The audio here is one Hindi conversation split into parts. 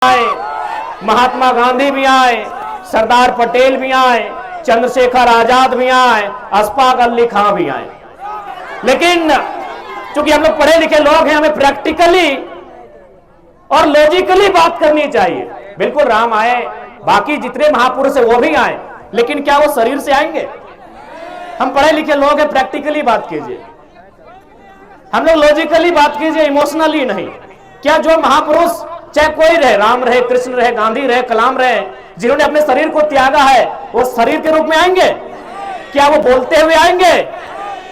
आए, महात्मा गांधी भी आए, सरदार पटेल भी आए, चंद्रशेखर आजाद भी आए, अशफाक अली खां भी आए। लेकिन चूंकि हम लोग पढ़े लिखे लोग हैं, हमें प्रैक्टिकली और लॉजिकली बात करनी चाहिए। बिल्कुल राम आए, बाकी जितने महापुरुष है वो भी आए, लेकिन क्या वो शरीर से आएंगे? हम पढ़े लिखे लोग हैं, प्रैक्टिकली बात कीजिए, हम लोग लॉजिकली बात कीजिए, इमोशनली नहीं। क्या जो महापुरुष चाहे कोई रहे, राम रहे, कृष्ण रहे, गांधी रहे, कलाम रहे, जिन्होंने अपने शरीर को त्यागा है, वो शरीर के रूप में आएंगे? क्या वो बोलते हुए आएंगे?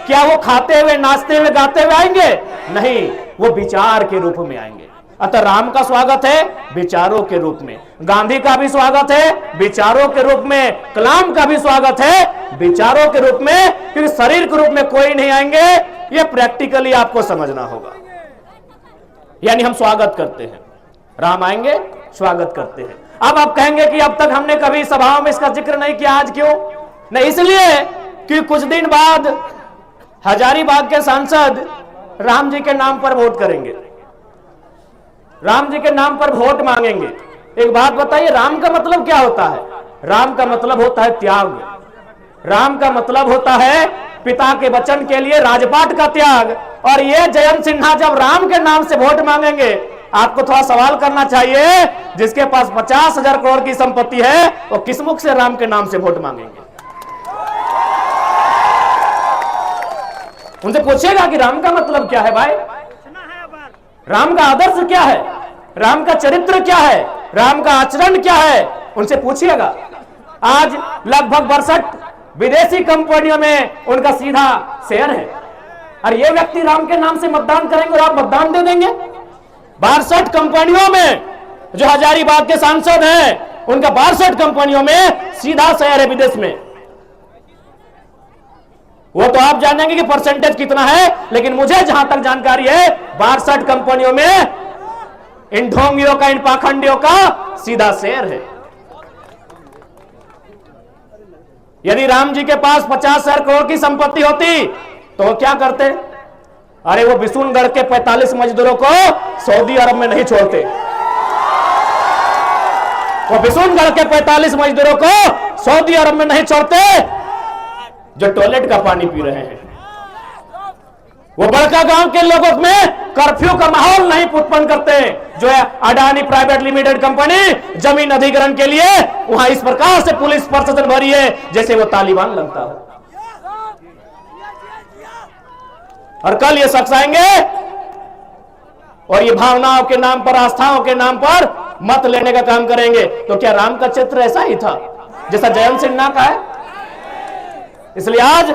क्या वो खाते हुए, नाचते हुए, गाते हुए आएंगे? नहीं, वो विचार के रूप में आएंगे। अतः राम का स्वागत है विचारों के रूप में, गांधी का भी स्वागत है विचारों के रूप में, कलाम का भी स्वागत है विचारों के रूप में, क्योंकि शरीर के रूप में कोई नहीं आएंगे। यह प्रैक्टिकली आपको समझना होगा। यानी हम स्वागत करते हैं, राम आएंगे, स्वागत करते हैं। अब आप कहेंगे कि अब तक हमने कभी सभाओं में इसका जिक्र नहीं किया, आज क्यों नहीं? इसलिए कि कुछ दिन बाद हजारीबाग के सांसद राम जी के नाम पर वोट करेंगे, राम जी के नाम पर वोट मांगेंगे। एक बात बताइए, राम का मतलब क्या होता है? राम का मतलब होता है त्याग, राम का मतलब होता है पिता के वचन के लिए राजपाट का त्याग। और ये जयंत सिन्हा जब राम के नाम से वोट मांगेंगे, आपको थोड़ा सवाल करना चाहिए, जिसके पास 50,000 करोड़ की संपत्ति है, वो किस मुख से राम के नाम से वोट मांगेंगे? उनसे पूछेगा कि राम का मतलब क्या है भाई, राम का आदर्श क्या है, राम का चरित्र क्या है, राम का आचरण क्या है, उनसे पूछिएगा। आज लगभग 62 विदेशी कंपनियों में उनका सीधा शेयर है, और ये व्यक्ति राम के नाम से मतदान करेंगे और आप मतदान दे देंगे? 62 कंपनियों में जो हजारीबाग के सांसद हैं, उनका 62 कंपनियों में सीधा शेयर है विदेश में। वो तो आप जानेंगे कि परसेंटेज कितना है, लेकिन मुझे जहां तक जानकारी है 62 कंपनियों में इन ढोंगियों का, इन पाखंडियों का सीधा शेयर है। यदि राम जी के पास 50,000 करोड़ की संपत्ति होती तो वो क्या करते? अरे वो बिशुनगढ़ के 45 मजदूरों को सऊदी अरब में नहीं छोड़ते, वो बिशुनगढ़ के 45 मजदूरों को सऊदी अरब में नहीं छोड़ते जो टॉयलेट का पानी पी रहे हैं। वो बड़का गांव के लोगों में कर्फ्यू का माहौल नहीं उत्पन्न करते, जो है अडानी प्राइवेट लिमिटेड कंपनी जमीन अधिग्रहण के लिए वहां इस प्रकार से पुलिस प्रशासन भरी है जैसे वो तालिबान लगता हो। और कल ये शख्स आएंगे और ये भावनाओं के नाम पर, आस्थाओं के नाम पर मत लेने का काम करेंगे। तो क्या राम का चित्र ऐसा ही था जैसा जयंत सिन्हा का है? इसलिए आज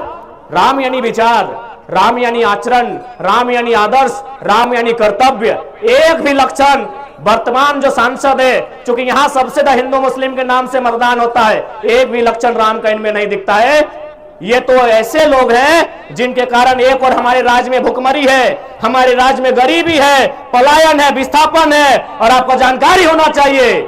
राम यानी विचार, राम यानी आचरण, राम यानी आदर्श, राम यानी कर्तव्य। एक भी लक्षण वर्तमान जो सांसद है, चूंकि यहां सबसे ज्यादा हिंदू मुस्लिम के नाम से मतदान होता है, एक भी लक्षण राम का इनमें नहीं दिखता है। ये तो ऐसे लोग हैं जिनके कारण एक और हमारे राज्य में भुखमरी है, हमारे राज्य में गरीबी है, पलायन है, विस्थापन है। और आपको जानकारी होना चाहिए,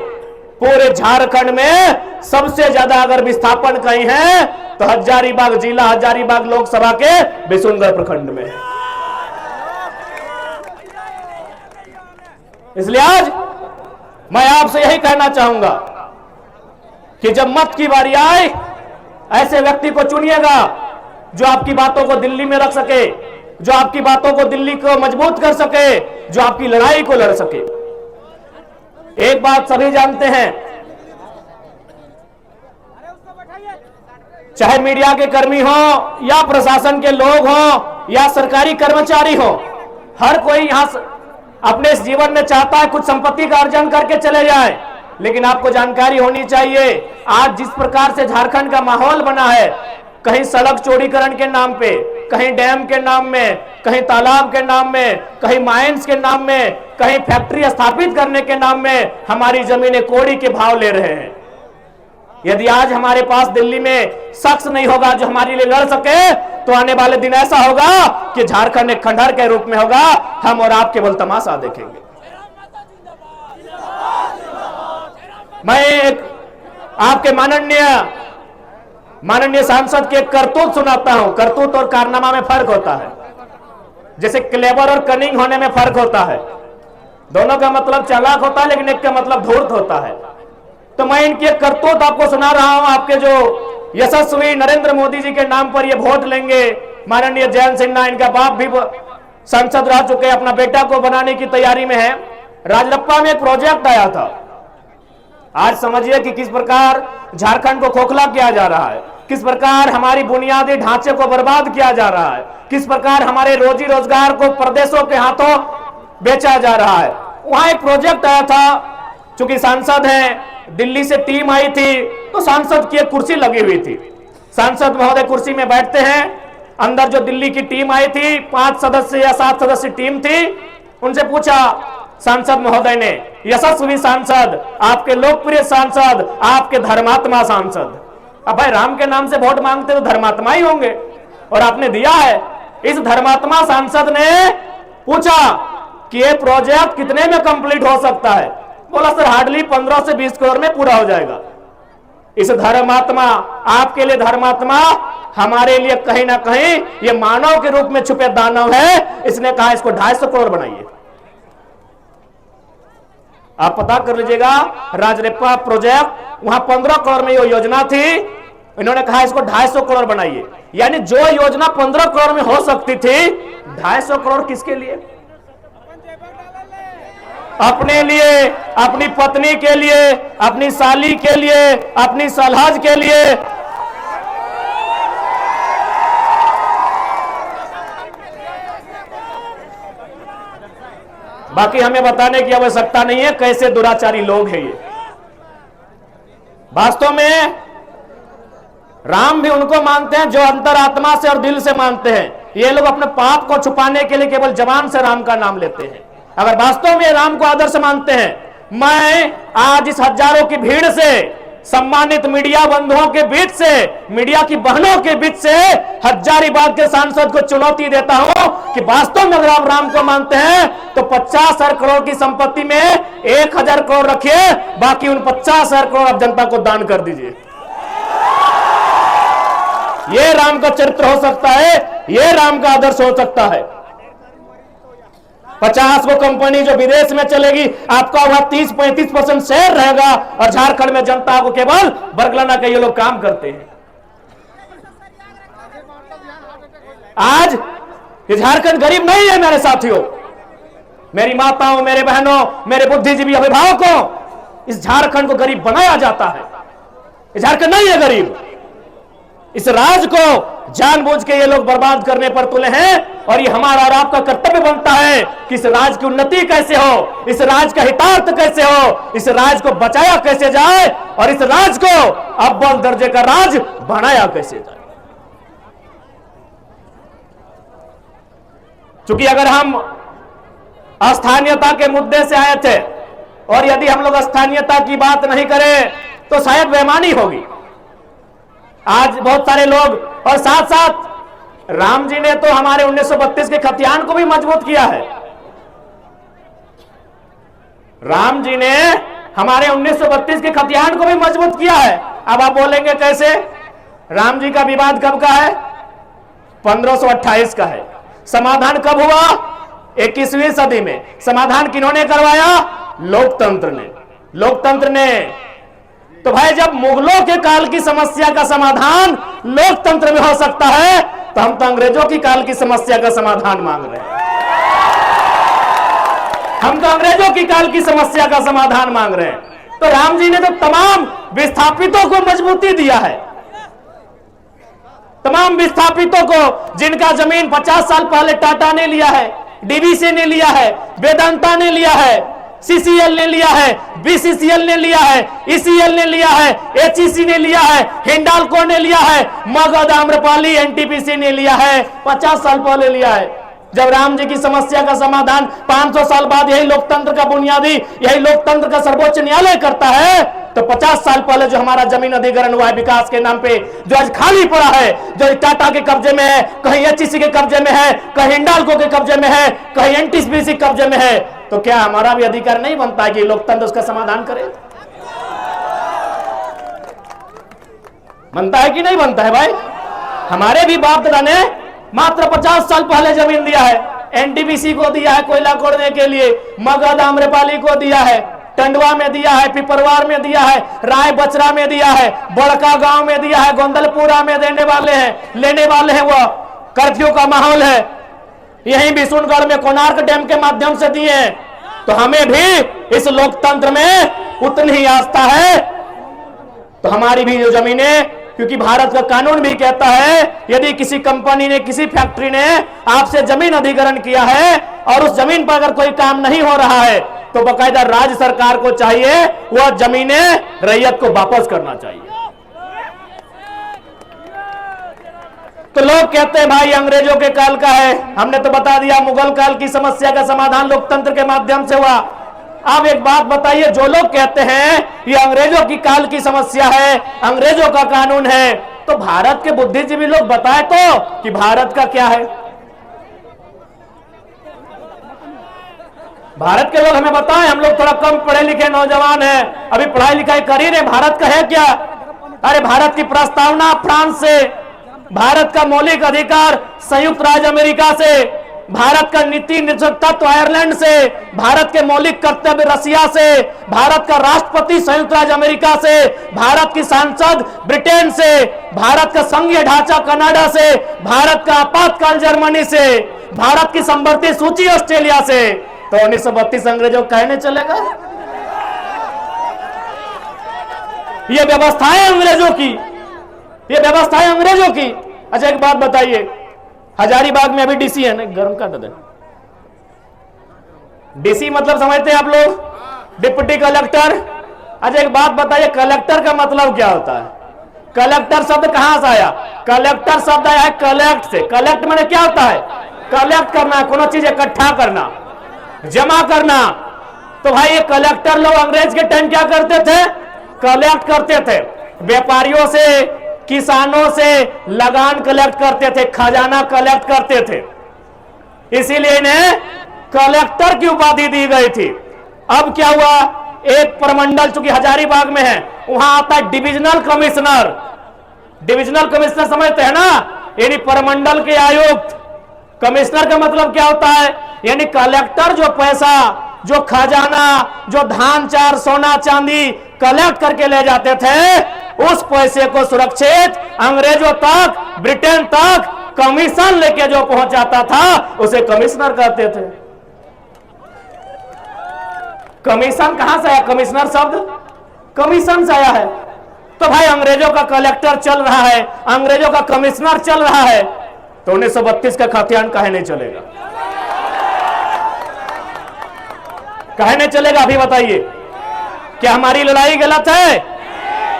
पूरे झारखंड में सबसे ज्यादा अगर विस्थापन कहीं है तो हजारीबाग जिला, हजारीबाग लोकसभा के बिशुनगढ़ प्रखंड में है। इसलिए आज मैं आपसे यही कहना चाहूंगा कि जब मत की बारी आए, ऐसे व्यक्ति को चुनिएगा जो आपकी बातों को दिल्ली में रख सके, जो आपकी बातों को दिल्ली को मजबूत कर सके, जो आपकी लड़ाई को लड़ सके। एक बात सभी जानते हैं, चाहे मीडिया के कर्मी हो या प्रशासन के लोग हो या सरकारी कर्मचारी हो, हर कोई यहां अपने इस जीवन में चाहता है कुछ संपत्ति का अर्जन करके चले जाए। लेकिन आपको जानकारी होनी चाहिए, आज जिस प्रकार से झारखंड का माहौल बना है, कहीं सड़क चौड़ीकरण के नाम पे, कहीं डैम के नाम में, कहीं तालाब के नाम में, कहीं माइंस के नाम में, कहीं फैक्ट्री स्थापित करने के नाम में हमारी जमीनें कौड़ी के भाव ले रहे हैं। यदि आज हमारे पास दिल्ली में शख्स नहीं होगा जो हमारे लिए लड़ सके, तो आने वाले दिन ऐसा होगा कि झारखंड एक खंडहर के रूप में होगा, हम और आप केवल तमाशा देखेंगे। मैं एक आपके माननीय सांसद के करतूत सुनाता हूं। करतूत और कारनामा में फर्क होता है, जैसे क्लेवर और कनिंग होने में फर्क होता है। दोनों का मतलब चालाक होता है, लेकिन एक का मतलब धूर्त होता है। तो मैं इनकी एक करतूत आपको सुना रहा हूं। आपके जो यशस्वी नरेंद्र मोदी जी के नाम पर ये वोट लेंगे, माननीय जयंत सिन्हा, इनका बाप भी सांसद रह चुके, अपना बेटा को बनाने की तैयारी में है। राजरप्पा में एक प्रोजेक्ट आया था। आज समझिए कि किस प्रकार झारखंड को खोखला किया जा रहा है, किस प्रकार हमारी बुनियादी ढांचे को बर्बाद किया जा रहा है, किस प्रकार हमारे रोजी रोजगार को प्रदेशों के हाथों बेचा जा रहा है। वहां एक प्रोजेक्ट आया था, चूंकि सांसद हैं, दिल्ली से टीम आई थी, तो सांसद की एक कुर्सी लगी हुई थी। सांसद महोदय कुर्सी में बैठते हैं, अंदर जो दिल्ली की टीम आई थी, 5 सदस्य या 7 सदस्य टीम थी, उनसे पूछा सांसद महोदय ने, यशस्वी सांसद, आपके लोकप्रिय सांसद, आपके धर्मात्मा सांसद, अब भाई राम के नाम से वोट मांगते तो धर्मात्मा ही होंगे, और आपने दिया है। इस धर्मात्मा सांसद ने पूछा कि ये प्रोजेक्ट कितने में कंप्लीट हो सकता है? बोला सर हार्डली 15 से 20 करोड़ में पूरा हो जाएगा। इस धर्मात्मा, आपके लिए धर्मात्मा, हमारे लिए कहीं ना कहीं ये मानव के रूप में छुपे दानव है। इसने कहा इसको 250 करोड़ बनाइए। आप पता कर लीजिएगा, राजरप्पा प्रोजेक्ट वहां 15 करोड़ में ये योजना थी, इन्होंने कहा इसको 250 करोड़ बनाइए। यानी जो योजना 15 करोड़ में हो सकती थी, 250 करोड़ किसके लिए? अपने लिए, अपनी पत्नी के लिए, अपनी साली के लिए, अपनी सलहज के लिए। बाकी हमें बताने की आवश्यकता नहीं है कैसे दुराचारी लोग हैं ये। वास्तव में राम भी उनको मानते हैं जो अंतरात्मा से और दिल से मानते हैं। ये लोग अपने पाप को छुपाने के लिए केवल जबान से राम का नाम लेते हैं। अगर वास्तव में राम को आदर्श मानते हैं, मैं आज इस हजारों की भीड़ से, सम्मानित मीडिया बंधुओं के बीच से, मीडिया की बहनों के बीच से हजारीबाग के सांसद को चुनौती देता हूं कि वास्तव में अगर आप राम को मानते हैं तो 50,000 करोड़ की संपत्ति में 1,000 करोड़ रखिए, बाकी उन 50,000 करोड़ आप जनता को दान कर दीजिए। ये राम का चरित्र हो सकता है, ये राम का आदर्श हो सकता है। 50 को कंपनी जो विदेश में चलेगी, आपका वहां 30-35% शेयर रहेगा, और झारखंड में जनता को केवल बरगलाना के ये लोग काम करते हैं। आज ये झारखंड गरीब नहीं है मेरे साथियों, मेरी माताओं, मेरे बहनों, मेरे बुद्धिजीवी अभिभावकों, इस झारखंड को गरीब बनाया जाता है। ये झारखंड नहीं है गरीब। इस राज को जानबूझ के ये लोग बर्बाद करने पर तुले हैं, और ये हमारा और आपका कर्तव्य बनता है कि इस राज की उन्नति कैसे हो, इस राज का हितार्थ कैसे हो, इस राज को बचाया कैसे जाए, और इस राज को अव्वल दर्जे का राज बनाया कैसे जाए। क्योंकि अगर हम स्थानीयता के मुद्दे से आए थे, और यदि हम लोग स्थानीयता की बात नहीं करें तो शायद बेईमानी होगी। आज बहुत सारे लोग, और साथ साथ राम जी ने तो हमारे 1932 के खतियान को भी मजबूत किया है। राम जी ने हमारे 1932 के खतियान को भी मजबूत किया है। अब आप बोलेंगे कैसे? राम जी का विवाद कब का है? 1528 का है। समाधान कब हुआ? 21वीं सदी में। समाधान किन्होंने करवाया? लोकतंत्र ने। लोकतंत्र ने। तो भाई जब मुगलों के काल की समस्या का समाधान लोकतंत्र में हो सकता है, तो हम तो अंग्रेजों की काल की समस्या का समाधान मांग रहे हैं। हम तो अंग्रेजों की काल की समस्या का समाधान मांग रहे हैं। तो राम जी ने तो तमाम विस्थापितों को मजबूती दिया है। तमाम विस्थापितों को, जिनका जमीन 50 साल पहले टाटा ने लिया है, डीवीसी ने लिया है, वेदांता ने लिया है, सीसीएल ने लिया है, बीसीसीएल ने लिया है, ईसीएल ने लिया है, एचईसी ने लिया है, हिंडाल्को ने लिया है, मगध, आम्रपाली, एनटीपीसी ने लिया है, 50 साल पहले लिया है। जब राम जी की समस्या का समाधान 500 साल बाद यही लोकतंत्र का बुनियादी, यही लोकतंत्र का सर्वोच्च न्यायालय करता है, तो 50 साल पहले जो हमारा जमीन अधिग्रहण हुआ है विकास के नाम पे, जो आज खाली पड़ा है, जो टाटा के कब्जे में है, कहीं एचईसी के कब्जे में है, कहीं हिंडाल्को के कब्जे में है, कहीं एनटीपीसी के कब्जे में है, तो क्या हमारा भी अधिकार नहीं बनता है कि लोकतंत्र उसका समाधान करे? बनता है कि नहीं बनता है भाई? हमारे भी बाप दादा ने मात्र 50 साल पहले जमीन दिया है, एनटीपीसी को दिया है कोयला खोदने के लिए, मगध आम्रपाली को दिया है, टंडवा में दिया है, पिपरवार में दिया है, राय बचरा में दिया है, बड़का गांव में दिया है, गोंदलपुरा में देने वाले हैं, लेने वाले हैं। वो कर्फ्यू का माहौल है। यहीं बिशुनगढ़ में कोणार्क डैम के माध्यम से दिए हैं। तो हमें भी इस लोकतंत्र में उतनी ही आस्था है। तो हमारी भी जो जमीनें, क्योंकि भारत का कानून भी कहता है यदि किसी कंपनी ने, किसी फैक्ट्री ने आपसे जमीन अधिग्रहण किया है और उस जमीन पर अगर कोई काम नहीं हो रहा है तो बाकायदा राज्य सरकार को चाहिए वह जमीनें रैयत को वापस करना चाहिए। तो लोग कहते हैं भाई अंग्रेजों के काल का है, हमने तो बता दिया मुगल काल की समस्या का समाधान लोकतंत्र के माध्यम से हुआ। अब एक बात बताइए, जो लोग कहते हैं ये अंग्रेजों की काल की समस्या है, अंग्रेजों का कानून है, तो भारत के बुद्धिजीवी लोग बताए तो कि भारत का क्या है। भारत के लोग हमें बताएं, हम लोग थोड़ा कम पढ़े लिखे नौजवान हैं, अभी पढ़ाई लिखाई कर ही रहे, भारत का है क्या? अरे भारत की प्रस्तावना फ्रांस से, भारत का मौलिक अधिकार संयुक्त राज्य अमेरिका से, भारत का नीति तत्व आयरलैंड से, भारत के मौलिक कर्तव्य रसिया से, भारत का राष्ट्रपति संयुक्त राज्य अमेरिका से, भारत की सांसद ब्रिटेन से, भारत का संघीय ढांचा कनाडा से, भारत का आपातकाल जर्मनी से, भारत की संवर्ती सूची ऑस्ट्रेलिया से। तो 1932 अंग्रेजों कहने चलेगा ये व्यवस्थाएं अंग्रेजों की, ये व्यवस्थाएं अंग्रेजों की। अच्छा एक बात बताइए, हजारीबाग में अभी डीसी है ना, गर्म कर दे। डीसी मतलब समझते हैं आप लोग, डिप्टी कलेक्टर। अच्छा एक बात बताइए, कलेक्टर का मतलब क्या होता है? कलेक्टर शब्द कहां से आया? कलेक्टर शब्द आया है कलेक्ट से। कलेक्ट माने क्या होता है? कलेक्ट करना, कोनो चीज इकट्ठा करना, जमा करना। तो भाई ये कलेक्टर लोग अंग्रेज के टाइम क्या करते थे? कलेक्ट करते थे, व्यापारियों से, किसानों से लगान कलेक्ट करते थे, खजाना कलेक्ट करते थे, इसीलिए इन्हें कलेक्टर की उपाधि दी गई थी। अब क्या हुआ, एक प्रमंडल चूंकि हजारीबाग में है, वहां आता है डिविजनल कमिश्नर। डिविजनल कमिश्नर समझते हैं ना, यानी प्रमंडल के आयुक्त। कमिश्नर का मतलब क्या होता है? यानी कलेक्टर जो पैसा, जो खजाना, जो धान चार सोना चांदी कलेक्ट करके ले जाते थे, उस पैसे को सुरक्षित अंग्रेजों तक, ब्रिटेन तक कमीशन लेके जो पहुंचाता था उसे कमिश्नर कहते थे। कमीशन कहां से आया? कमिश्नर शब्द कमीशन से आया है। तो भाई अंग्रेजों का कलेक्टर चल रहा है, अंग्रेजों का कमिश्नर चल रहा है, तो 1932 का खतियान काहे नहीं चलेगा? काहे नहीं चलेगा? अभी बताइए, क्या हमारी लड़ाई गलत है?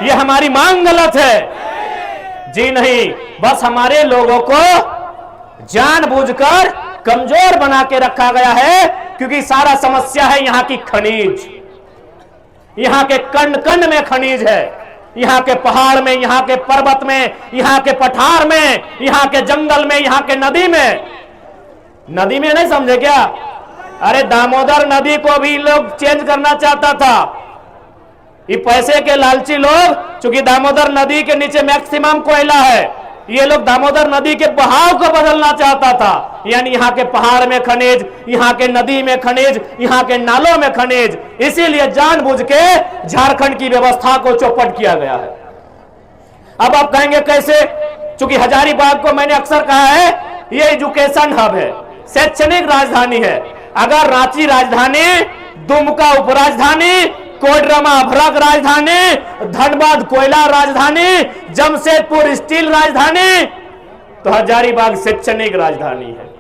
ये हमारी मांग गलत है? जी नहीं, बस हमारे लोगों को जानबूझकर कमजोर बना के रखा गया है, क्योंकि सारा समस्या है यहाँ की खनिज। यहाँ के कण कण में खनिज है, यहाँ के पहाड़ में, यहाँ के पर्वत में, यहाँ के पठार में, यहाँ के जंगल में, यहाँ के नदी में। नदी में नहीं समझे क्या? अरे दामोदर नदी को भी लोग चेंज करना चाहता था। ये पैसे के लालची लोग, चूंकि दामोदर नदी के नीचे मैक्सिमम कोयला है, ये लोग दामोदर नदी के बहाव को बदलना चाहता था। यानी यहाँ के पहाड़ में खनिज, यहाँ के नदी में खनिज, यहाँ के नालों में खनिज, इसीलिए जानबूझ के झारखंड की व्यवस्था को चौपट किया गया है। अब आप कहेंगे कैसे? चूंकि हजारीबाग को मैंने अक्सर कहा है ये एजुकेशन हब है, शैक्षणिक राजधानी है। अगर रांची राजधानी, दुमका उपराजधानी, कोडरमा अभ्रक राजधानी, धनबाद कोयला राजधानी, जमशेदपुर स्टील राजधानी, तो हजारीबाग शैक्षणिक राजधानी है।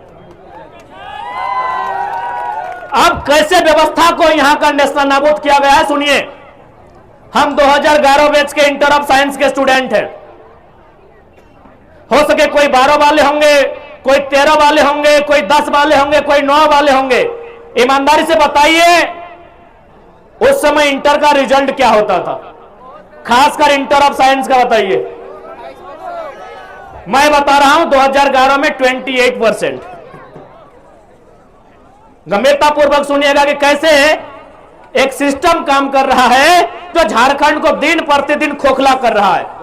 अब कैसे व्यवस्था को यहां का नेशनल नाबूद किया गया है सुनिए। हम 2011 बैच के इंटर ऑफ साइंस के स्टूडेंट हैं। हो सके कोई 12 वाले होंगे, कोई 13 वाले होंगे, कोई 10 वाले होंगे, कोई 9 वाले होंगे। ईमानदारी से बताइए उस समय इंटर का रिजल्ट क्या होता था? खासकर इंटर ऑफ साइंस का बताइए। मैं बता रहा हूं 2011 में 28%। गंभीरतापूर्वक सुनिएगा कि कैसे एक सिस्टम काम कर रहा है जो झारखंड को दिन प्रतिदिन खोखला कर रहा है।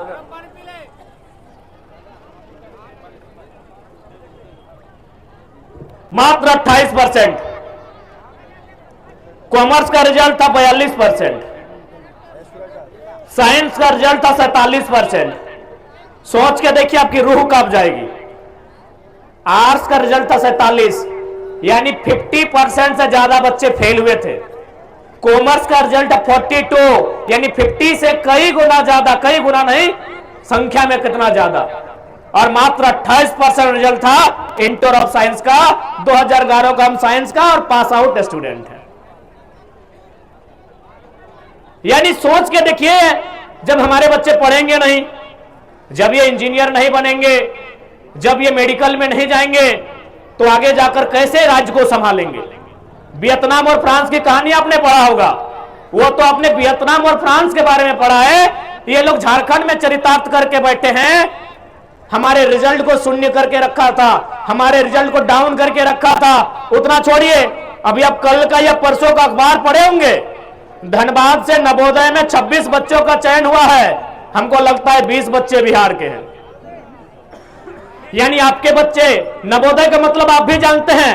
मात्र 28%। कॉमर्स का रिजल्ट था 42%। साइंस का रिजल्ट था 47%। सोच के देखिए आपकी रूह कांप जाएगी। आर्ट्स का रिजल्ट था 47, यानी 50% से ज्यादा बच्चे फेल हुए थे। कॉमर्स का रिजल्ट 42, यानी 50 से कई गुना ज्यादा, कई गुना नहीं, संख्या में कितना ज्यादा। और मात्र 28% रिजल्ट था इंटर ऑफ साइंस का। 2011 का हम साइंस का और पास आउट स्टूडेंट है। यानी सोच के देखिए, जब हमारे बच्चे पढ़ेंगे नहीं, जब ये इंजीनियर नहीं बनेंगे, जब ये मेडिकल में नहीं जाएंगे, तो आगे जाकर कैसे राज्य को संभालेंगे। वियतनाम और फ्रांस की कहानी आपने पढ़ा होगा। वो तो आपने वियतनाम और फ्रांस के बारे में पढ़ा है। ये लोग झारखंड में चरितार्थ करके बैठे हैं। हमारे रिजल्ट को शून्य करके रखा था, हमारे रिजल्ट को डाउन करके रखा था। उतना छोड़िए, अभी आप कल का या परसों का अखबार पढ़े होंगे, धनबाद से नवोदय में 26 बच्चों का चयन हुआ है। हमको लगता है 20 बच्चे बिहार के हैं। यानी आपके बच्चे, नवोदय का मतलब आप भी जानते हैं,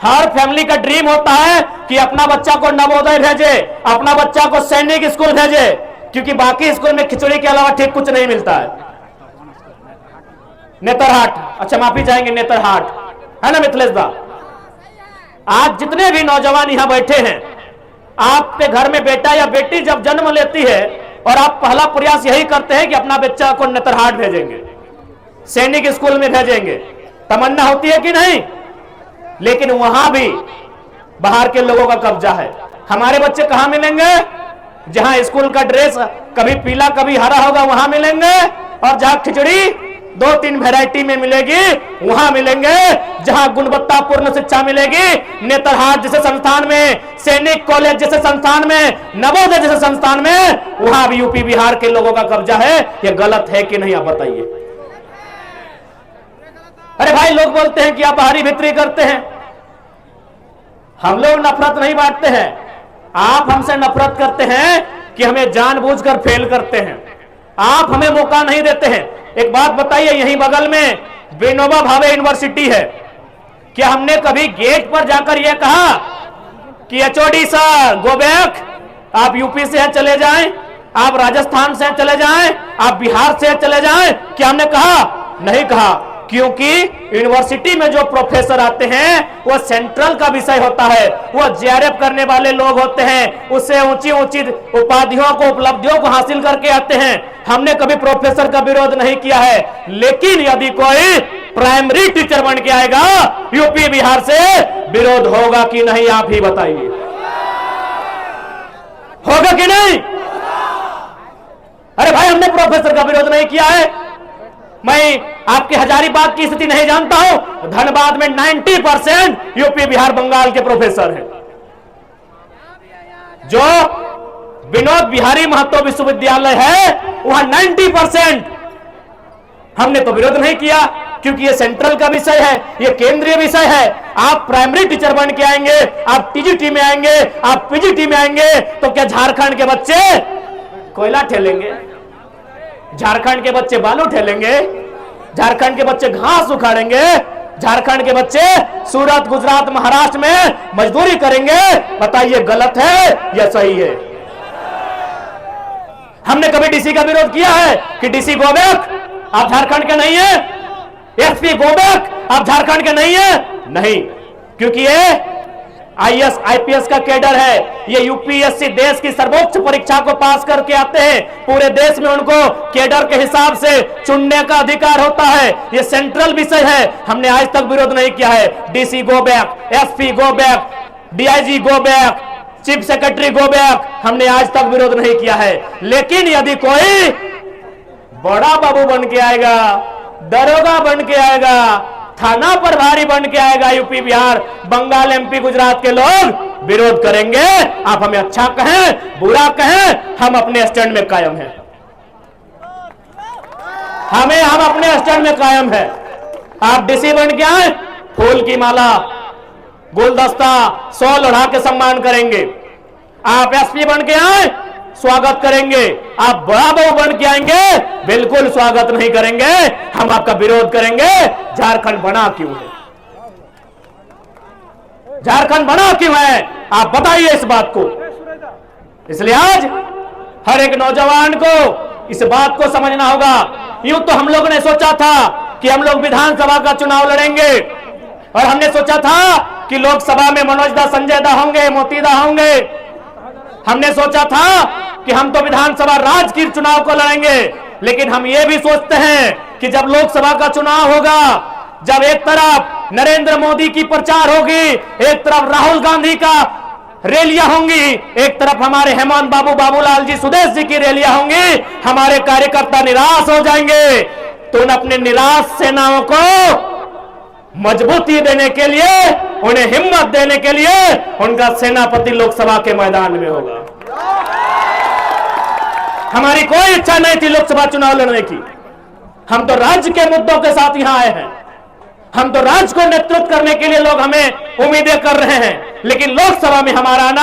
हर फैमिली का ड्रीम होता है कि अपना बच्चा को नवोदय भेजे, अपना बच्चा को सैनिक स्कूल भेजे, क्योंकि बाकी स्कूल में खिचड़ी के अलावा ठीक कुछ नहीं मिलता है। नेतरहाट, अच्छा माफी चाहेंगे, नेतरहाट है ना मिथिलेश दा। आज जितने भी नौजवान यहां बैठे हैं, आपके घर में बेटा या बेटी जब जन्म लेती है और आप पहला प्रयास यही करते हैं कि अपना बच्चा को नेतरहाट भेजेंगे, सैनिक स्कूल में भेजेंगे। तमन्ना होती है कि नहीं? लेकिन वहां भी बाहर के लोगों का कब्जा है। हमारे बच्चे कहां मिलेंगे? जहां स्कूल का ड्रेस कभी पीला कभी हरा होगा वहां मिलेंगे, और जहां खिचड़ी 2-3 वैरायटी में मिलेगी वहां मिलेंगे। जहां गुणवत्तापूर्ण शिक्षा मिलेगी, नेतरहाट जैसे संस्थान में, सैनिक कॉलेज जैसे संस्थान में, नवोदय जैसे संस्थान में, वहां भी यूपी बिहार के लोगों का कब्जा है। यह गलत है कि नहीं, आप बताइए। अरे भाई, लोग बोलते हैं कि आप बाहरी भीतरी करते हैं। हम लोग नफरत नहीं बांटते हैं, आप हमसे नफरत करते हैं कि हमें जानबूझकर फेल करते हैं। आप हमें मौका नहीं देते हैं। एक बात बताइए, यहीं बगल में विनोबा भावे यूनिवर्सिटी है, क्या हमने कभी गेट पर जाकर यह कहा कि एचओडी सर गो बैक, आप यूपी से चले जाएं, आप राजस्थान से चले जाएं, आप बिहार से चले जाएं? क्या हमने कहा? नहीं कहा, क्योंकि यूनिवर्सिटी में जो प्रोफेसर आते हैं वो सेंट्रल का विषय होता है, वो जेआरएफ करने वाले लोग होते हैं, उससे ऊंची ऊंची उपाधियों को, उपलब्धियों को हासिल करके आते हैं। हमने कभी प्रोफेसर का विरोध नहीं किया है, लेकिन यदि कोई प्राइमरी टीचर बन के आएगा यूपी बिहार से, विरोध होगा कि नहीं, आप ही बताइए। होगा कि नहीं? अरे भाई, हमने प्रोफेसर का विरोध नहीं किया है। मैं आपके हजारीबाग की स्थिति नहीं जानता हूं, धनबाद में 90% यूपी बिहार बंगाल के प्रोफेसर हैं। जो विनोद बिहारी महतो विश्वविद्यालय है वहां 90%। हमने तो विरोध नहीं किया, क्योंकि ये सेंट्रल का विषय है, ये केंद्रीय विषय है। आप प्राइमरी टीचर बन के आएंगे, आप टीजीटी में आएंगे, आप पीजीटी में आएंगे, तो क्या झारखंड के बच्चे कोयला ठेलेंगे? झारखंड के बच्चे बालू ठेलेंगे? झारखंड के बच्चे घास उखाड़ेंगे? झारखंड के बच्चे सूरत, गुजरात, महाराष्ट्र में मजदूरी करेंगे? बताइए, गलत है या सही है? हमने कभी डीसी का विरोध किया है कि डीसी गो बैक, आप झारखंड के नहीं है? एसपी गो बैक, आप झारखंड के नहीं है? नहीं, क्योंकि ये आईएएस आईपीएस का कैडर है। ये यूपीएससी देश की सर्वोच्च परीक्षा को पास करके आते हैं। पूरे देश में उनको कैडर के हिसाब से चुनने का अधिकार होता है। ये सेंट्रल विषय है। हमने आज तक विरोध नहीं किया है। DC go back, SP go back, DIG go back, chief secretary go back, हमने आज तक विरोध नहीं किया है। लेकिन यदि कोई बड़ा बाबू बन के आएगा, दरोगा बन के आएगा, थाना प्रभारी बन के आएगा, यूपी बिहार बंगाल एमपी गुजरात के लोग विरोध करेंगे। आप हमें अच्छा कहें बुरा कहें, हम अपने स्टैंड में कायम हैं। हम अपने स्टैंड में कायम है। आप डीसी बन के आए, फूल की माला, गुलदस्ता, 100 लोढ़ा के सम्मान करेंगे। आप एसपी बन के आए, स्वागत करेंगे। आप बड़ा बहू बन के आएंगे, बिल्कुल स्वागत नहीं करेंगे, हम आपका विरोध करेंगे। झारखंड बना क्यों है? झारखंड बना क्यों है, आप बताइए इस बात को। इसलिए आज हर एक नौजवान को इस बात को समझना होगा। यूं तो हम लोगों ने सोचा था कि हम लोग विधानसभा का चुनाव लड़ेंगे और हमने सोचा था कि लोकसभा में मनोज दा, संजय दा होंगे, मोती दा होंगे। हमने सोचा था कि हम तो विधानसभा राज्य की चुनाव को लड़ेंगे, लेकिन हम ये भी सोचते हैं कि जब लोकसभा का चुनाव होगा, जब एक तरफ नरेंद्र मोदी की प्रचार होगी, एक तरफ राहुल गांधी का रैलियां होंगी, एक तरफ हमारे हेमंत बाबू, बाबूलाल जी, सुदेश जी की रैलियां होंगी, हमारे कार्यकर्ता निराश हो जाएंगे। तो उन अपने निराश सेनाओं को मजबूती देने के लिए, उन्हें हिम्मत देने के लिए उनका सेनापति लोकसभा के मैदान में होगा। हमारी कोई इच्छा नहीं थी लोकसभा चुनाव लड़ने की। हम तो राज्य के मुद्दों के साथ यहां आए हैं। हम तो राज्य को नेतृत्व करने के लिए लोग हमें उम्मीदें कर रहे हैं, लेकिन लोकसभा में हमारा आना,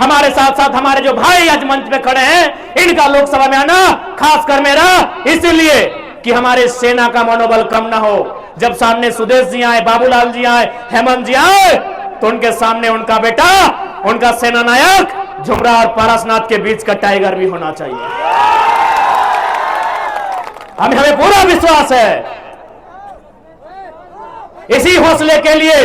हमारे साथ साथ हमारे जो भाई आज मंच पे खड़े हैं, इनका लोकसभा में आना खासकर मेरा इसलिए कि हमारे सेना का मनोबल कम ना हो। जब सामने सुदेश जी आए, बाबूलाल जी आए, हेमंत जी आए, तो उनके सामने उनका बेटा, उनका सेना नायक झुमरा और पारसनाथ के बीच का टाइगर भी होना चाहिए। हमें पूरा विश्वास है। इसी हौसले के लिए,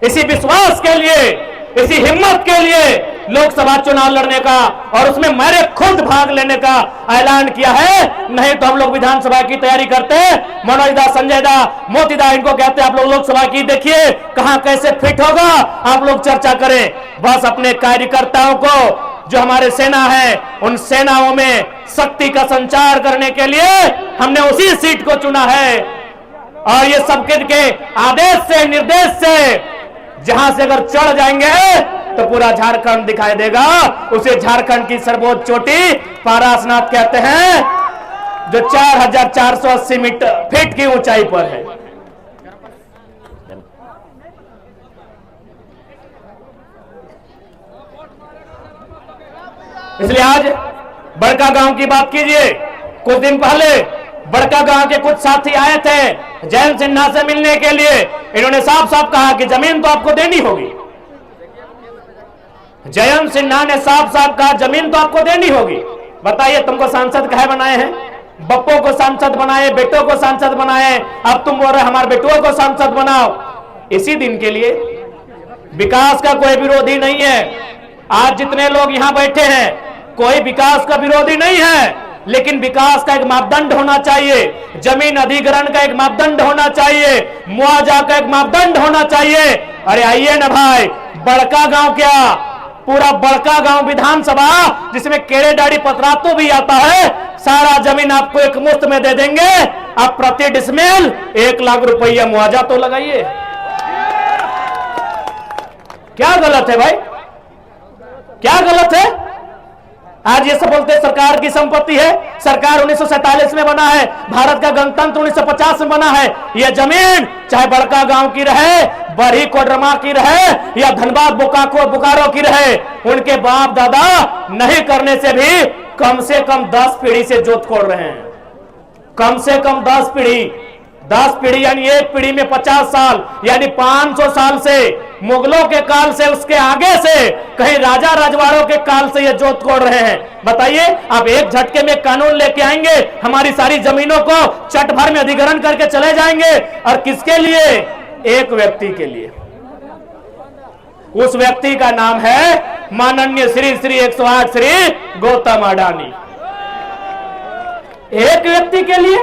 इसी विश्वास के लिए, इसी हिम्मत के लिए लोकसभा चुनाव लड़ने का और उसमें मैंने खुद भाग लेने का ऐलान किया है। नहीं तो हम लोग विधानसभा की तैयारी करते हैं, मनोज दा, संजय दा, मोती दा, इनको कहते हैं आप लोग लोकसभा की देखिए कहां कैसे फिट होगा, आप लोग चर्चा करें। बस अपने कार्यकर्ताओं को, जो हमारे सेना है, उन सेनाओं में शक्ति का संचार करने के लिए हमने उसी सीट को चुना है। और ये सबके आदेश से, निर्देश से जहां से अगर चढ़ जाएंगे तो पूरा झारखंड दिखाई देगा। उसे झारखंड की सर्वोच्च चोटी पारसनाथ कहते हैं, जो 4480 फीट की ऊंचाई पर है। इसलिए आज बड़का गांव की बात कीजिए। कुछ दिन पहले बड़का गांव के कुछ साथी आए थे जयंत सिन्हा से मिलने के लिए। इन्होंने साफ साफ कहा कि जमीन तो आपको देनी होगी। जयंत सिन्हा ने साफ साफ कहा जमीन तो आपको देनी होगी। बताइए, तुमको सांसद कहे बनाए हैं? बप्पो को सांसद बनाए, बेटों को सांसद बनाए, अब तुम बोल रहे हमारे बेटुओं को सांसद बनाओ। इसी दिन के लिए विकास का कोई विरोधी नहीं है। आज जितने लोग यहां बैठे हैं, कोई विकास का विरोधी नहीं है, लेकिन विकास का एक मापदंड होना चाहिए। जमीन अधिग्रहण का एक मापदंड होना चाहिए, मुआवजा का एक मापदंड होना चाहिए। अरे आइए ना भाई, बड़का गांव क्या, पूरा बड़का गांव विधानसभा जिसमें केड़े डाड़ी पतरातू भी आता है, सारा जमीन आपको एक मुफ्त में दे देंगे। आप प्रति डिसमिल 1 लाख रुपया मुआवजा तो लगाइए। क्या गलत है भाई, क्या गलत है? आज ये सब बोलते हैं सरकार की संपत्ति है। सरकार 1947 में बना है, भारत का गणतंत्र 1950 में बना है। यह जमीन चाहे बड़का गांव की रहे, बड़ी कोडरमा की रहे या धनबाद बोकारो की रहे, उनके बाप दादा नहीं करने से भी कम से कम 10 पीढ़ी से जोत खोल रहे हैं। कम से कम 10 पीढ़ी यानी एक पीढ़ी में 50 साल यानी 500 साल से, मुगलों के काल से, उसके आगे से, कहीं राजा राजवाड़ों के काल से ये जोत खोल रहे हैं। बताइए, आप एक झटके में कानून लेके आएंगे, हमारी सारी जमीनों को चट भर में अधिग्रहण करके चले जाएंगे। और किसके लिए? एक व्यक्ति के लिए। उस व्यक्ति का नाम है माननीय श्री 108 श्री गौतम अडानी। एक व्यक्ति के लिए?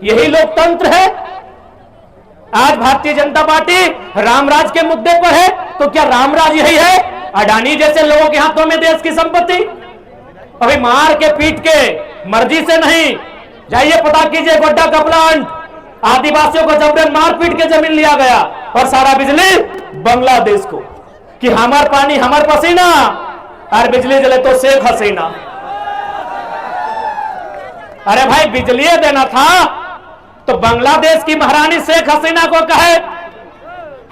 यही लोकतंत्र है। आज भारतीय जनता पार्टी रामराज के मुद्दे पर है, तो क्या रामराज यही है? अडानी जैसे लोगों के हाथों में देश की संपत्ति? अभी मार के पीट के, मर्जी से नहीं। जाइए पता कीजिए, गोड्डा का प्लांट आदिवासियों को जबरन मार पीट के जमीन लिया गया और सारा बिजली बांग्लादेश को, कि हमार पानी हमार पसीना और बिजली जले तो शेख हसीना। अरे भाई, बिजली देना था तो बांग्लादेश की महारानी शेख हसीना को कहे।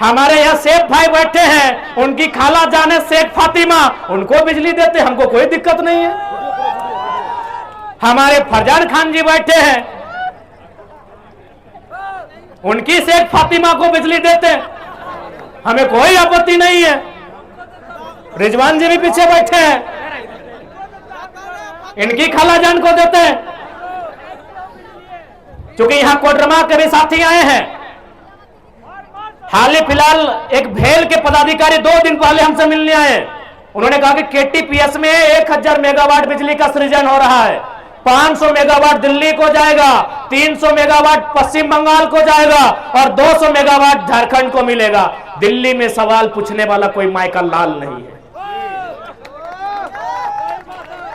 हमारे यहाँ शेख भाई बैठे हैं, उनकी खाला जाने शेख फातिमा, उनको बिजली देते, हमको कोई दिक्कत नहीं है। हमारे फरजान खान जी बैठे हैं, उनकी शेख फातिमा को बिजली देते। हमें कोई आपत्ति नहीं है। रिजवान जी भी पीछे बैठे हैं, इनकी खालाजान को देते हैं, क्योंकि यहां कोडरमा के भी साथी आए हैं। हाल ही फिलहाल एक भेल के पदाधिकारी 2 दिन पहले हमसे मिलने आए। उन्होंने कहा कि केटीपीएस में 1000 मेगावाट बिजली का सृजन हो रहा है, 500 मेगावाट दिल्ली को जाएगा, 300 मेगावाट पश्चिम बंगाल को जाएगा और 200 मेगावाट झारखंड को मिलेगा। दिल्ली में सवाल पूछने वाला कोई माइका लाल नहीं है।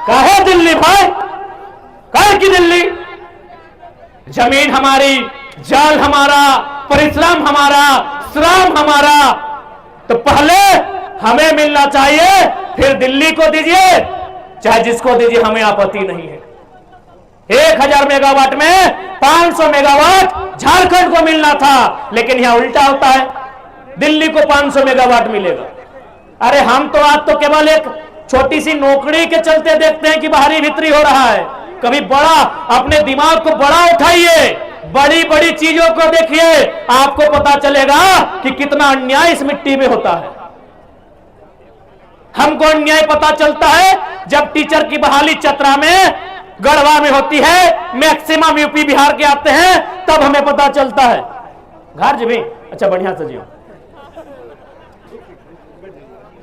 कहे दिल्ली भाई, कहे कि दिल्ली, जमीन हमारी, जल हमारा, परिश्रम हमारा, श्रम हमारा, तो पहले हमें मिलना चाहिए, फिर दिल्ली को दीजिए, चाहे जिसको दीजिए, हमें आपत्ति नहीं है। 1000 मेगावाट में 500 मेगावाट झारखंड को मिलना था, लेकिन यहां उल्टा होता है, दिल्ली को 500 मेगावाट मिलेगा। अरे हम तो आज तो केवल एक छोटी सी नौकरी के चलते देखते हैं कि बाहरी भीतरी हो रहा है। कभी बड़ा अपने दिमाग को बड़ा उठाइए, बड़ी बड़ी चीजों को देखिए, आपको पता चलेगा कि कितना अन्याय इस मिट्टी में होता है। हमको अन्याय पता चलता है जब टीचर की बहाली चतरा में, गढ़वा में होती है, मैक्सिमम यूपी बिहार के आते हैं, तब हमें पता चलता है। घर जी भी अच्छा बढ़िया से जियो,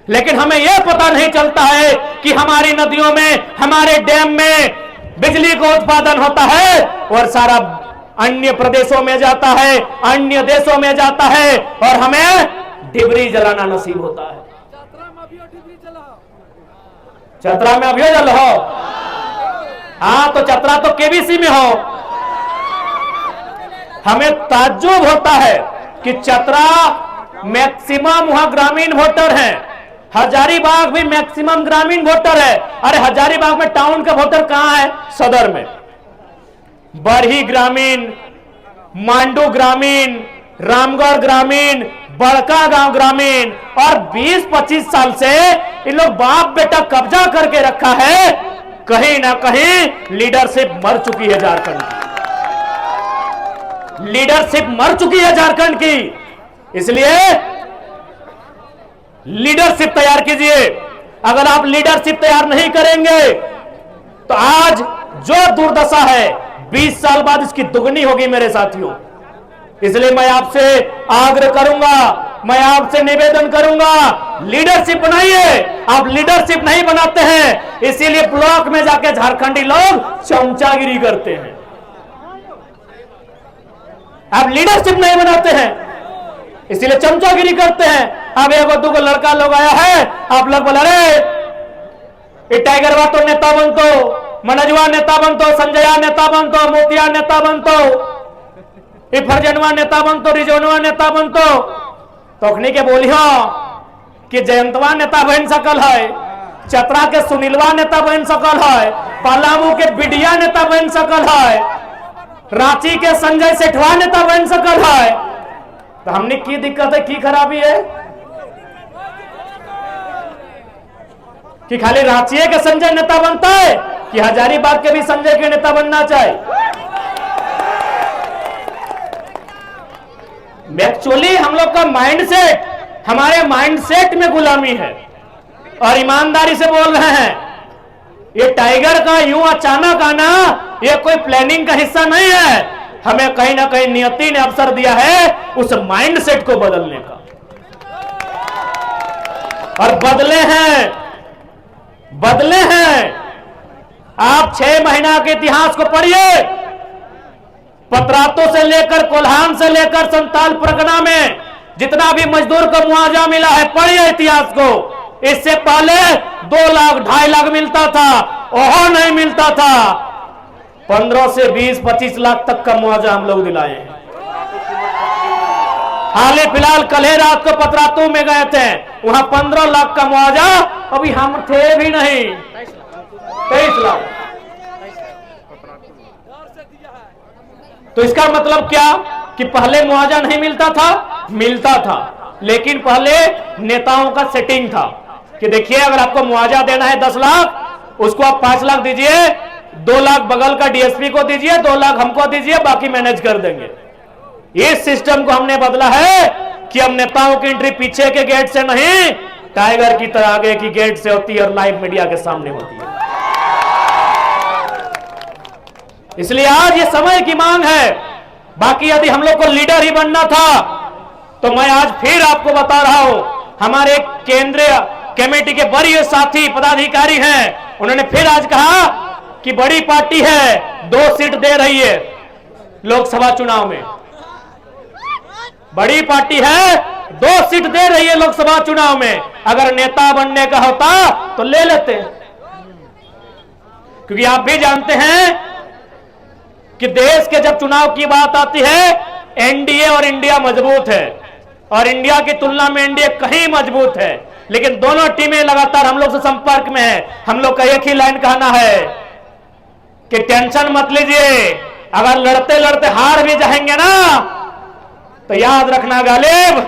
लेकिन हमें यह पता नहीं चलता है कि हमारी नदियों में, हमारे डैम में बिजली का उत्पादन होता है और सारा अन्य प्रदेशों में जाता है, अन्य देशों में जाता है, और हमें डिबरी जलाना नसीब होता है। चतरा में अभी जल हो, हाँ तो चतरा तो केबीसी में हो। हमें ताज्जुब होता है कि चतरा मैक्सिमम वहां ग्रामीण वोटर हैं, हजारीबाग भी मैक्सिमम ग्रामीण वोटर है। अरे हजारीबाग में टाउन का वोटर कहां है? सदर में। बरही ग्रामीण, मांडू ग्रामीण, रामगढ़ ग्रामीण, बड़का गांव ग्रामीण, और 20-25 साल से इन लोग बाप बेटा कब्जा करके रखा है। कहीं ना कहीं लीडरशिप मर चुकी है झारखंड की, लीडरशिप मर चुकी है झारखंड की। इसलिए लीडरशिप तैयार कीजिए। अगर आप लीडरशिप तैयार नहीं करेंगे तो आज जो दुर्दशा है 20 साल बाद इसकी दुगनी होगी मेरे साथियों। इसलिए मैं आपसे आग्रह करूंगा, मैं आपसे निवेदन करूंगा, लीडरशिप बनाइए। आप लीडरशिप नहीं बनाते हैं, इसीलिए ब्लॉक में जाके झारखंडी लोग चमचागिरी करते हैं। आप लीडरशिप नहीं बनाते हैं, इसीलिए चमचागिरी करते हैं। अब एगो दूगो लड़का लोग आया है, आप लोग बोला रे ये टाइगरवा तो नेता बनतो, मनजवा नेता बनतो, संजया नेता बनतो, मोतिया नेता बनतो, ये फरजनवा नेता बनतो, रिजवनवा नेता बनतो। तोखनी के बोलियो कि जयंतवा नेता बन सकल है, चतरा के सुनीलवा नेता बन सकल है, पलामू के बिडिया नेता बन सकल है, रांची के संजय सेठवा नेता बन सकल है। तो हमने की दिक्कत है, की खराबी है कि खाली रांची के संजय नेता बनता है कि हजारीबाग के भी संजय के नेता बनना चाहिए? एक्चुअली हम लोग का माइंडसेट, हमारे माइंडसेट में गुलामी है। और ईमानदारी से बोल रहे हैं, ये टाइगर का यूं अचानक आना ये कोई प्लानिंग का हिस्सा नहीं है। हमें कहीं ना कहीं नियति ने अवसर दिया है उस माइंडसेट को बदलने का, और बदले हैं, बदले हैं। आप 6 महीना के इतिहास को पढ़िए, पतरातों से लेकर, कोल्हान से लेकर संताल परगना में जितना भी मजदूर को मुआवजा मिला है, पढ़िए इतिहास को। इससे पहले 2 लाख 2.5 लाख मिलता था, ओह नहीं मिलता था। 15 से 20-25 लाख तक का मुआवजा हम लोग दिलाए हैं। हाल ही फिलहाल कल ही रात को पतरातू में गए थे, वहां 15 लाख का मुआवजा, अभी हम थे भी नहीं, 23 लाख। तो इसका मतलब क्या कि पहले मुआवजा नहीं मिलता था? मिलता था, लेकिन पहले नेताओं का सेटिंग था कि देखिए अगर आपको मुआवजा देना है 10 लाख, उसको आप 5 लाख दीजिए, 2 लाख बगल का डीएसपी को दीजिए, 2 लाख हमको दीजिए, बाकी मैनेज कर देंगे। इस सिस्टम को हमने बदला है कि अब नेताओं की एंट्री पीछे के गेट से नहीं, टाइगर की तरह आगे की गेट से होती है और लाइव मीडिया के सामने होती है। इसलिए आज ये समय की मांग है। बाकी यदि हम लोग को लीडर ही बनना था तो मैं आज फिर आपको बता रहा हूं, हमारे केंद्रीय कमेटी के वरीय साथी पदाधिकारी हैं, उन्होंने फिर आज कहा कि बड़ी पार्टी है 2 सीट दे रही है लोकसभा चुनाव में, बड़ी पार्टी है 2 सीट दे रही है लोकसभा चुनाव में, अगर नेता बनने का होता तो ले लेते। क्योंकि आप भी जानते हैं कि देश के जब चुनाव की बात आती है, एनडीए और इंडिया मजबूत है और इंडिया की तुलना में एनडीए कहीं मजबूत है, लेकिन दोनों टीमें लगातार हम लोग से संपर्क में है। हम लोग का एक ही लाइन कहना है कि टेंशन मत लीजिए, अगर लड़ते लड़ते हार भी जाएंगे ना तो याद रखना गालिब,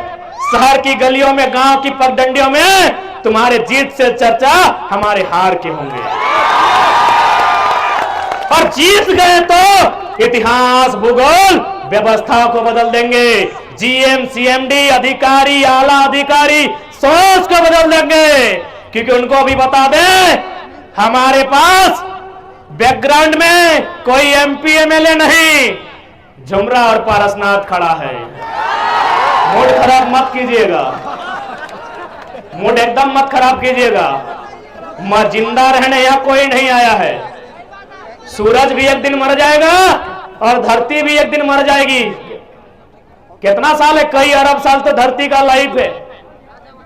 शहर की गलियों में, गांव की पगडंडियों में तुम्हारे जीत से चर्चा हमारे हार के होंगे, और जीत गए तो इतिहास, भूगोल, व्यवस्था को बदल देंगे। जीएम, सीएमडी, अधिकारी, आला अधिकारी सोच को बदल देंगे। क्योंकि उनको भी बता दें, हमारे पास बैकग्राउंड में कोई एमपी एमएलए नहीं, झुमरा और पारसनाथ खड़ा है। मूड खराब मत कीजिएगा, मूड एकदम मत खराब कीजिएगा। मैं जिंदा रहने यहां कोई नहीं आया है। सूरज भी एक दिन मर जाएगा और धरती भी एक दिन मर जाएगी। कितना साल है? कई अरब साल तो धरती का लाइफ है।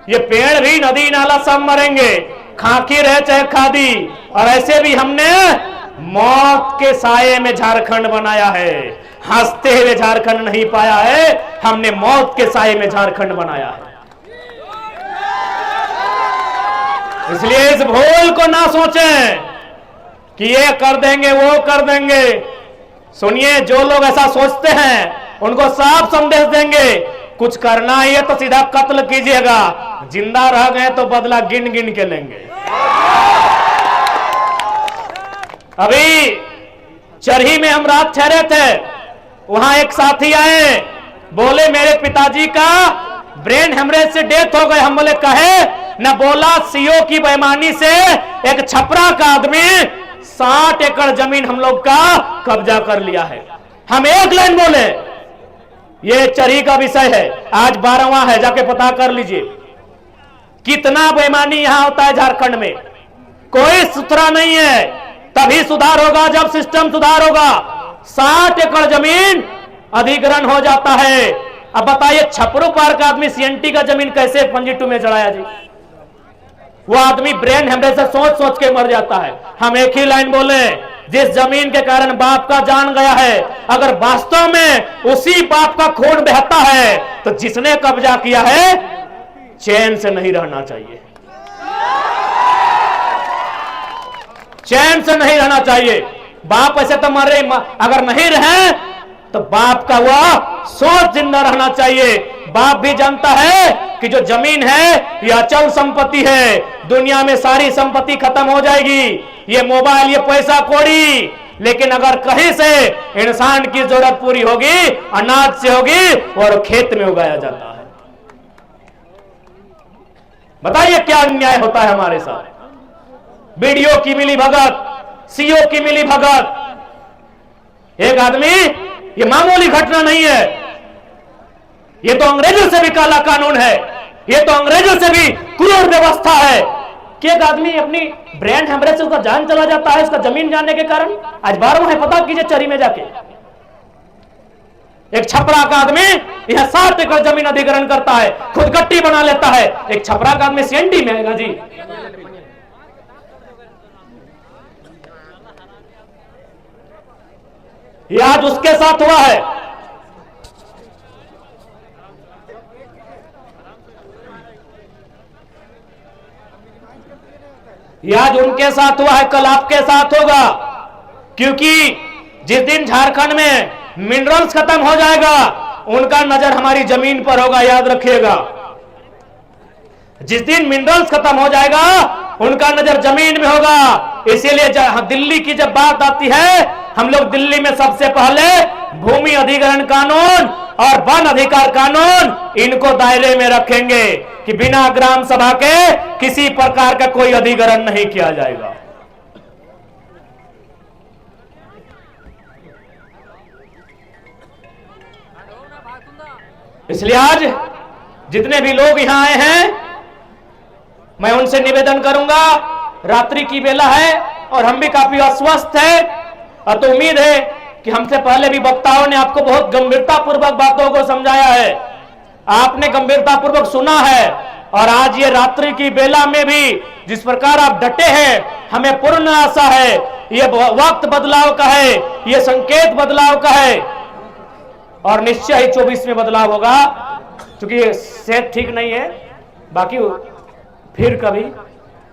ये पेड़ भी, नदी नाला सब मरेंगे, खाकी रहे चाहे खादी। और ऐसे भी हमने मौत के साये में झारखंड बनाया है, हंसते हुए झारखंड नहीं पाया है, हमने मौत के साये में झारखंड बनाया है। इसलिए इस भूल को ना सोचें कि ये कर देंगे, वो कर देंगे। सुनिए, जो लोग ऐसा सोचते हैं उनको साफ संदेश देंगे, कुछ करना ही है तो सीधा कत्ल कीजिएगा, जिंदा रह गए तो बदला गिन गिन के लेंगे। अभी चरही में हम रात ठहरे थे, वहां एक साथी आए, बोले मेरे पिताजी का ब्रेन हेमरेज से डेथ हो गए। हम बोले कहे न, बोला सीओ की बेईमानी से एक छपरा का आदमी 60 एकड़ जमीन हम लोग का कब्जा कर लिया है। हम एक लाइन बोले, ये चरही का विषय है, आज 12वां है, जाके पता कर लीजिए कितना बेईमानी यहां होता है झारखंड में। कोई सुथरा नहीं है, तभी सुधार होगा जब सिस्टम सुधार होगा। 60 एकड़ जमीन अधिग्रहण हो जाता है। अब बताइए, छपरू पार का आदमी सीएनटी का जमीन कैसे पंजीटू में चढ़ाया जी? वो आदमी ब्रेन हेमरेज से सोच सोच के मर जाता है। हम एक ही लाइन बोले, जिस जमीन के कारण बाप का जान गया है, अगर वास्तव में उसी बाप का खून बहता है तो जिसने कब्जा किया है चैन से नहीं रहना चाहिए, चैन से नहीं रहना चाहिए। बाप ऐसे तो मर रहे, अगर नहीं रहे तो बाप का वह सोच जिंदा रहना चाहिए। बाप भी जानता है कि जो जमीन है ये अचल संपत्ति है, दुनिया में सारी संपत्ति खत्म हो जाएगी, ये मोबाइल, ये पैसा कौड़ी, लेकिन अगर कहीं से इंसान की जरूरत पूरी होगी, अनाज से होगी, और खेत में उगाया जाता है। बताइए क्या अन्याय होता है हमारे साथ। बीडीओ की मिली भगत, सीओ की मिली भगत, एक आदमी, ये मामूली घटना नहीं है, ये तो अंग्रेजों से भी काला कानून है, ये तो अंग्रेजों से भी क्रूर व्यवस्था है कि एक आदमी अपनी ब्रेन हेमरेज से उसका जान चला जाता है उसका जमीन जाने के कारण। आज 12वां है, पता कीजिए चरी में जाके, एक छपरा का आदमी यहां 7 एकड़ जमीन अधिग्रहण करता है, खुद गट्टी बना लेता है। एक छपरा का आदमी सीएनडी में आएगा जी। ये आज उसके साथ हुआ है। ये आज उनके साथ हुआ है, कल आपके साथ होगा। क्योंकि जिस दिन झारखंड में मिनरल्स खत्म हो जाएगा, उनका नजर हमारी जमीन पर होगा, याद रखिएगा। जिस दिन मिनरल्स खत्म हो जाएगा, उनका नजर जमीन में होगा। इसीलिए दिल्ली की जब बात आती है, हम लोग दिल्ली में सबसे पहले भूमि अधिग्रहण कानून और वन अधिकार कानून इनको दायरे में रखेंगे कि बिना ग्राम सभा के किसी प्रकार का कोई अधिग्रहण नहीं किया जाएगा। इसलिए आज जितने भी लोग यहां आए हैं, मैं उनसे निवेदन करूंगा, रात्रि की बेला है और हम भी काफी अस्वस्थ हैं, और तो उम्मीद है कि हमसे पहले भी वक्ताओं ने आपको बहुत गंभीरता पूर्वक बातों को समझाया है, आपने गंभीरता पूर्वक सुना है, और आज ये रात्रि की बेला में भी जिस प्रकार आप डटे हैं, हमें पूर्ण आशा है ये वक्त बदलाव का है, ये संकेत बदलाव का है, और निश्चय ही 24 में बदलाव होगा, क्योंकि सेहत ठीक नहीं है। बाकी फिर कभी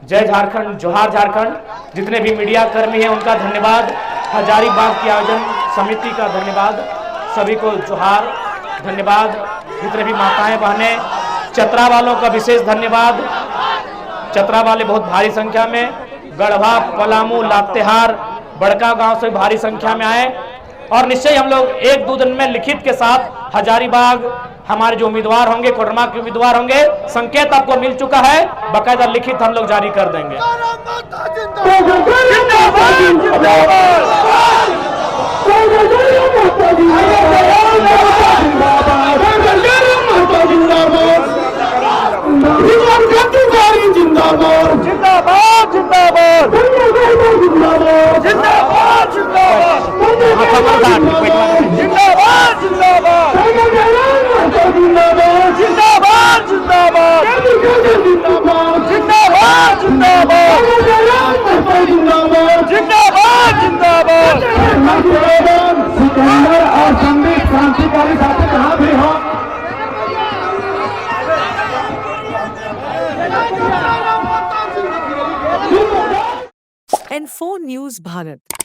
जय झारखंड, जोहार झारखंड। जितने भी मीडिया कर्मी हैं उनका धन्यवाद, हजारीबाग की आयोजन समिति का धन्यवाद, सभी को जोहार, धन्यवाद। जितने भी माताएं बहनें, चतरा वालों का विशेष धन्यवाद। चतरा वाले बहुत भारी संख्या में, गढ़वा, पलामू, लातेहार, बड़का गांव से भारी संख्या में आए, और निश्चय हम लोग 1-2 दिन में लिखित के साथ हजारीबाग हमारे जो उम्मीदवार होंगे, कोडरमा के उम्मीदवार होंगे, संकेत आपको मिल चुका है, बकायदा लिखित हम लोग जारी कर देंगे। N4 News Bharat।